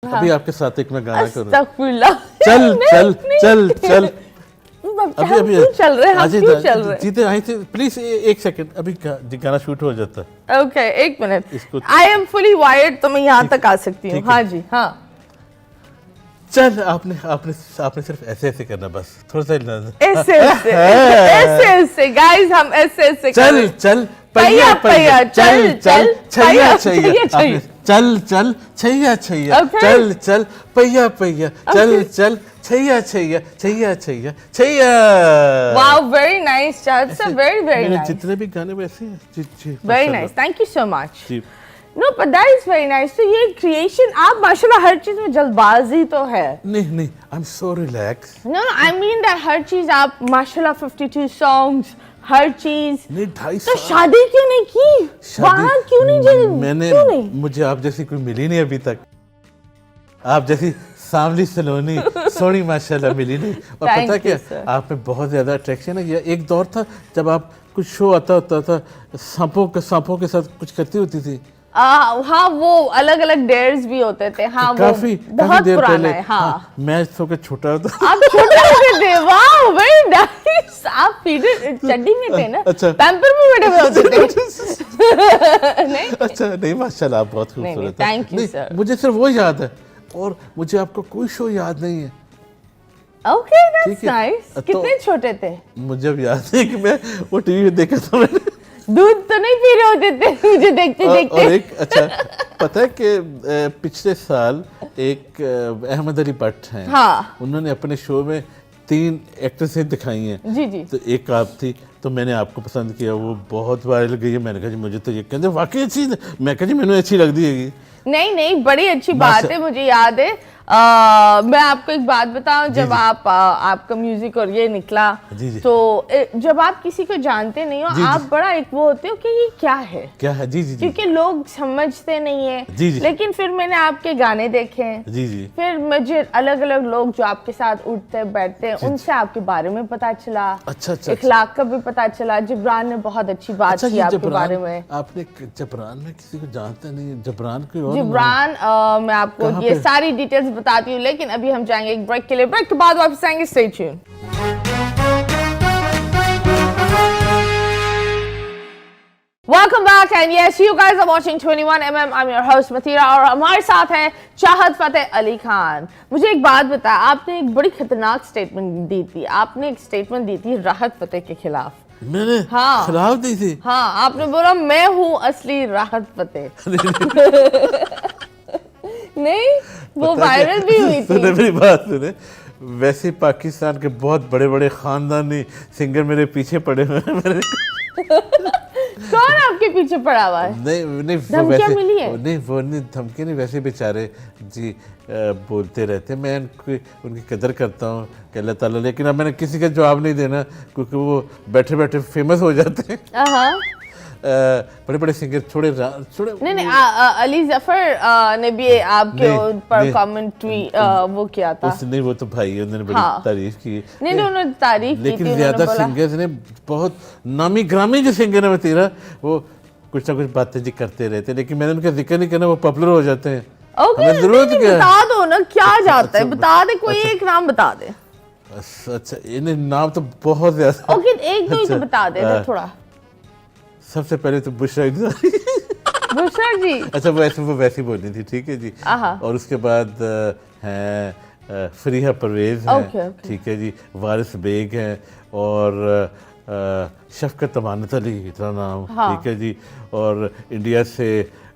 अभी आपके साथ एक मैं गाना करूँ। अस्तगफुरुल्लाह। चल चल चल चल अभी चल रहे हैं, हम क्यों चल रहे हैं? जीते आई थे प्लीज एक सेकंड, अभी गाना शूट हो जाता है। ओके एक minute, I am fully wired, तो मैं यहाँ तक आ सकती हूँ। हाँ जी हाँ। चल आपने आपने आपने सिर्फ ऐसे ऐसे करना, बस थोड़ा सा ऐसे ऐसे ऐसे ऐसे गाइस, हम ऐसे ऐसे चल चल पहिया पहिया चल चल छैया छैया चल चल छैया छैया चल चल पहिया पहिया चल चल छैया छैया छैया छैया छैया। Wow very nice chart sir, very very nice. जितने भी गाने वैसे हैं जी जी, very nice, thank you so much. जी no but that is very nice. तो ये क्रिएशन, आप माशाल्लाह हर चीज में जल्दबाजी तो है। नहीं नहीं, I am so relax. No I mean that हर चीज आप माशाल्लाह 52 सॉन्ग्स, हर चीज। नहीं 2.5 तो शादी क्यों नहीं की? वहाँ क्यों नहीं मैंने क्यों नहीं? मुझे आप जैसी कोई मिली नहीं अभी तक, आप जैसी सांवली सलोनी सोनी माशाल्लाह मिली नहीं। और पता क्या, आप में बहुत ज्यादा अट्रैक्शन है। एक दौर था जब आप कुछ शो आता होता था, सांपों के साथ कुछ करती होती थी। हाँ वो अलग अलग डेयर्स भी होते थे। हाँ काफी बहुत देर पुराना पहले। है। हाँ मैं थोड़ा छोटा था। आप छोटे होते थे? वाह वेरी नाइस। आप फीडर चड्डी में थे ना? अच्छा, पैम्पर में बैठे हुए होते थे। नहीं अच्छा नहीं, माशाल्लाह आप बहुत खूबसूरत हैं। Thank you sir. मुझे सिर्फ वो याद है और मुझे आपका कोई शो याद नहीं है। Okay that's nice. कितने छोटे थे? मुझे अब याद है कि मैं वो टीवी में देखा था मैंने। दूध तो नहीं पी रहे होते थे मुझे देखते देखते। और एक अच्छा पता है कि पिछले साल एक अहमद अली भट्ट हैं। हाँ। उन्होंने अपने शो में 3 एक्ट्रेसें दिखाई हैं। जी जी। तो एक आप थी, तो मैंने आपको पसंद किया, वो बहुत वायरल गई है। मैंने कहा जी मुझे तो ये कहते वाकई अच्छी, मैं कहा जी मैंने अच्छी लग दी है। नहीं नहीं, बड़ी अच्छी बात है, मुझे याद है। मैं आपको एक बात बताऊं, जब आप आपका म्यूजिक और ये निकला, तो जब आप किसी को जानते नहीं हो, आप बड़ा एक वो होते हो कि ये क्या है जी जी, क्योंकि लोग समझते नहीं है। जी जी। लेकिन फिर मैंने आपके गाने देखे, जी जी, फिर मुझे अलग अलग लोग जो आपके साथ उठते बैठते हैं उनसे आपके बारे में पता चला। अच्छा अच्छा, इखलाक का भी पता चला। जिब्रान ने बहुत अच्छी बात की आपके बारे में। आपने जबरान में किसी को जानते नहीं? जबरान कोई जिब्रान मैं आपको ये सारी डिटेल्स बताती हूँ, लेकिन अभी हम जाएंगे एक ब्रेक के लिए। ब्रेक के बाद वापस आएंगे, stay tune. Welcome back and yes, you guys are watching 21mm. I'm your host मतीरा और हमारे साथ है चाहत फतेह अली खान। मुझे एक बात बता, आपने एक बड़ी खतरनाक स्टेटमेंट दी थी। आपने एक स्टेटमेंट दी थी राहत फतेह के खिलाफ। मैंने खिलाफ दी थी? हाँ, आपने बोला मैं हूँ असली राहत फतेह। नहीं, वो वायरल भी हुई थी। सुने मेरी बात सुने, वैसे पाकिस्तान के बहुत बड़े बड़े खानदानी सिंगर मेरे पीछे पड़े हुए हैं। कौन आपके पीछे पड़ा हुआ है? नहीं धमकियां मिली है? नहीं वो नहीं धमकी नहीं, वैसे बेचारे जी बोलते रहते। मैं उनकी कदर करता हूँ कि अल्लाह ताला, लेकिन अब मैंने किसी का जवाब नहीं देना क्योंकि वो बैठे बैठे फेमस हो जाते हैं। बड़े बड़े सिंगर छोड़े नहीं अली जफर ने भी आपके ऊपर कमेंट्री वो किया था। नहीं वो तो भाई है, उन्होंने बड़ी तारीफ की। नहीं उन्होंने तारीफ की, लेकिन ज्यादा सिंगर्स ने, बहुत नामी ग्रामी जो सिंगर है तेरा, वो कुछ ना कुछ बातें जी करते रहते, लेकिन मैंने उनका जिक्र नहीं करना, वो पॉपुलर हो जाते हैं। हमें जरूरत क्या? बता दो ना क्या जाता है, बता दे, कोई एक नाम बता दे। अच्छा इन्हें नाम तो बहुत ज्यादा। ओके एक दो ही तो बता दे थोड़ा। सबसे पहले तो बुशरा जी। अच्छा वो वैसे बोलनी थी, ठीक है जी। और उसके बाद हैं फरीहा परवेज है, ठीक है जी, वारिस बेग है और शफकत अमानत अली, इतना नाम, ठीक है जी। और इंडिया से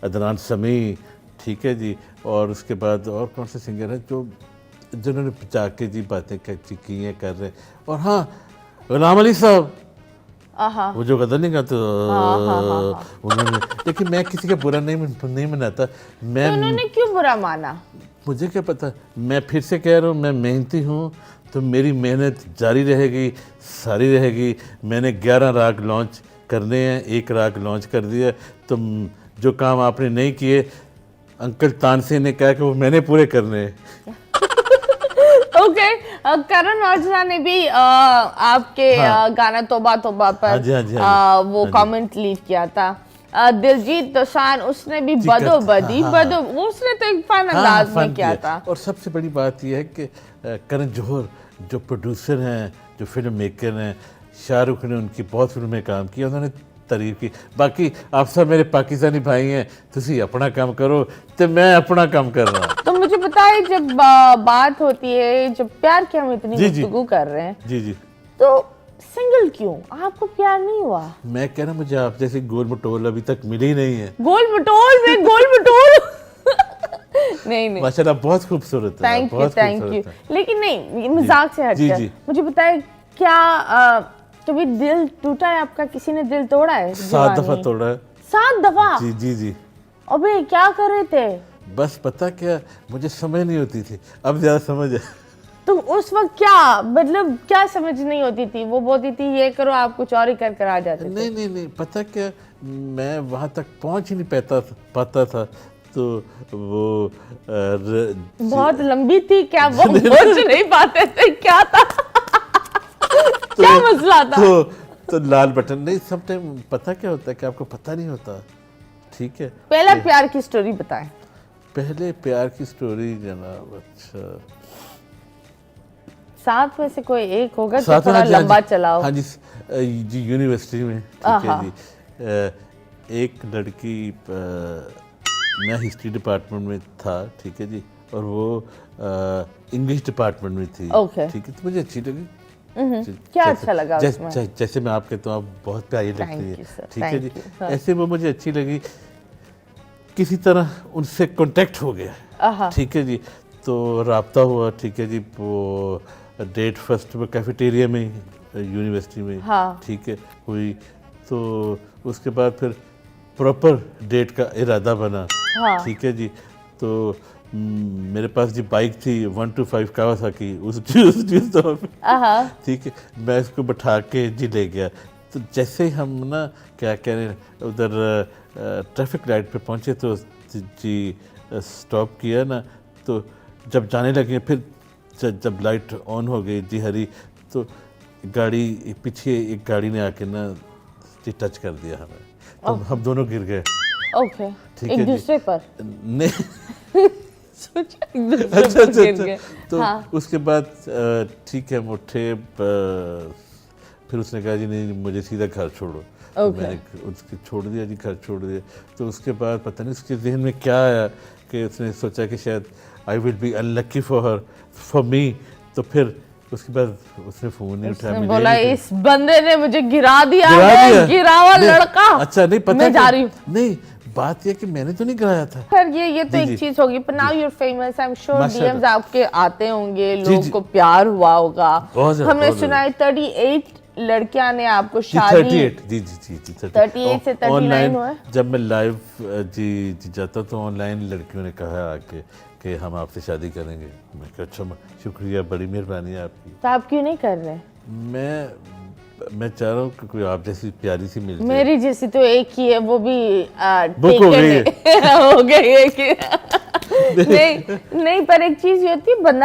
अदनान समी, ठीक है जी। और उसके बाद और कौन से सिंगर हैं जो जिन्होंने जाके जी बातें की हैं, कर रहे। और हाँ गुलाम अली साहब, वो जो गदर नहीं करते उन्होंने, लेकिन मैं किसी का बुरा नहीं मनाता। मैं तो उन्होंने क्यों बुरा माना? मुझे क्या पता। मैं फिर से कह रहा हूँ, मैं मेहनती हूँ तो मेरी मेहनत जारी रहेगी, सारी रहेगी। मैंने 11 राग लॉन्च करने हैं, 1 राग लॉन्च कर दिया। तो जो काम आपने नहीं किए, अंकल तानसेन ने कहा कि वो मैंने पूरे करने हैं। ओके करण औजला ने भी आपके गाना तौबा तौबा पर वो कमेंट लीव किया था। दिलजीत दोसांझ उसने भी बदो उसने तो एक फन अंदाज में किया था। और सबसे बड़ी बात यह है कि करण जौहर जो प्रोड्यूसर हैं, जो फिल्म मेकर हैं, शाहरुख ने उनकी बहुत फिल्मों में काम किया, उन्होंने तारीफ की। बाकी आप सब मेरे पाकिस्तानी भाई हैं, तुसी अपना काम करो तो मैं अपना काम कर रहा हूँ। तो मुझे बताइए, जब बात होती है, जब प्यार की हम इतनी गुफ्तगू कर रहे हैं, जी तो सिंगल क्यों? आपको प्यार नहीं हुआ? मैं कह रहा, मुझे आप जैसे गोल मटोल अभी तक मिली ही नहीं है। गोल मटोल नहीं माशाल्लाह बहुत खूबसूरत है। Thank you. लेकिन नहीं, मजाक से हटकर मुझे बताए, क्या कभी दिल टूटा है आपका? किसी ने दिल तोड़ा है? 7 दफा तोड़ा है। 7 दफा? जी। अबे क्या कर रहे थे? बस पता क्या, मुझे समझ नहीं होती थी, अब ज्यादा समझ है। तो उस वक्त क्या मतलब, क्या समझ नहीं होती थी? वो बोलती थी ये करो, आप कुछ और ही कर आ जाते थे। नहीं, पता क्या, मैं वहां तक पहुंच ही नहीं पाता था। तो वो बहुत लंबी थी क्या? वो पहुंच नहीं पाते थे, क्या था? क्या मसला था? तो लाल बटन नहीं, सब टाइम पता क्या होता है कि आपको पता नहीं होता। ठीक है, पहला प्यार की स्टोरी बताएं। पहले प्यार की स्टोरी जनाब, अच्छा 7 में से कोई एक होगा जो थोड़ा लंबा चलाओ। हाँ जी, यूनिवर्सिटी में। ठीक है जी, एक लड़की, मैं हिस्ट्री डिपार्टमेंट में था, ठीक है जी, और वो इंग्लिश डिपार्टमेंट में थी। ठीक है, तो मुझे अच्छी लगी। क्या अच्छा लगा उसमें? जैसे मैं आप कहता हूँ, आप बहुत प्यारी लगती है। ठीक है जी, ऐसे वो मुझे अच्छी लगी, किसी तरह उनसे कांटेक्ट हो गया। ठीक है जी, तो राब्ता हुआ। ठीक है जी, वो डेट फर्स्ट में कैफेटेरिया में यूनिवर्सिटी में। ठीक है, हुई। तो उसके बाद फिर प्रॉपर डेट का इरादा बना। ठीक है जी, तो मेरे पास जी बाइक थी 125 कावासाकी उस दौर पे। ठीक है, मैं इसको बैठा के जी ले गया। तो जैसे ही हम ना क्या कह रहे हैं, उधर ट्रैफिक लाइट पे पहुंचे, तो जी स्टॉप किया ना, तो जब जाने लगे, फिर जब लाइट ऑन हो गई जी हरी, तो गाड़ी पीछे एक गाड़ी ने आके ना जी टच कर दिया हमें, तो हम दोनों गिर गए। ठीक है, एक दूसरे पर नहीं अच्छा। तो उसके बाद ठीक है, हम उठे, फिर उसने कहा जी नहीं, मुझे सीधा घर छोड़ो। तो मैंने उसके छोड़ दिया जी, घर छोड़ दिया। तो उसके बाद पता नहीं उसके जहन में क्या आया कि उसने सोचा कि शायद I will be unlucky for me. तो फिर उसके बाद उसने फोन नहीं उठाया, मुझे बोला इस बंदे ने मुझे गिरा दिया, गिरावा लड़का। अच्छा, नहीं पता, मैं जा रही हूँ। नहीं, बात ये कि मैंने तो नहीं गिराया था। फिर ये तो एक चीज होगी, पर now you are famous, I am sure DMs आपके आते होंगे, लोगों को प्यार हुआ होगा। हमने सुना है 38 लड़कियां ने आपको शादी। 38 जी 38 से 39 हुआ। जब मैं लाइव जी जाता तो ऑनलाइन लड़कियों ने कहा आके कि हम आपसे शादी करेंगे। मैं कहा अच्छा, शुक्रिया, बड़ी मेहरबानी है आपकी। तो आप क्यों नहीं कर रहे? मैं चाह रहा हूँ कि कोई आप जैसी प्यारी सी मिल जाए। मेरी जैसी तो एक ही है, वो भी बुक हो गई है। हो गई है कि नहीं, पर एक चीज ये होती है, बंदा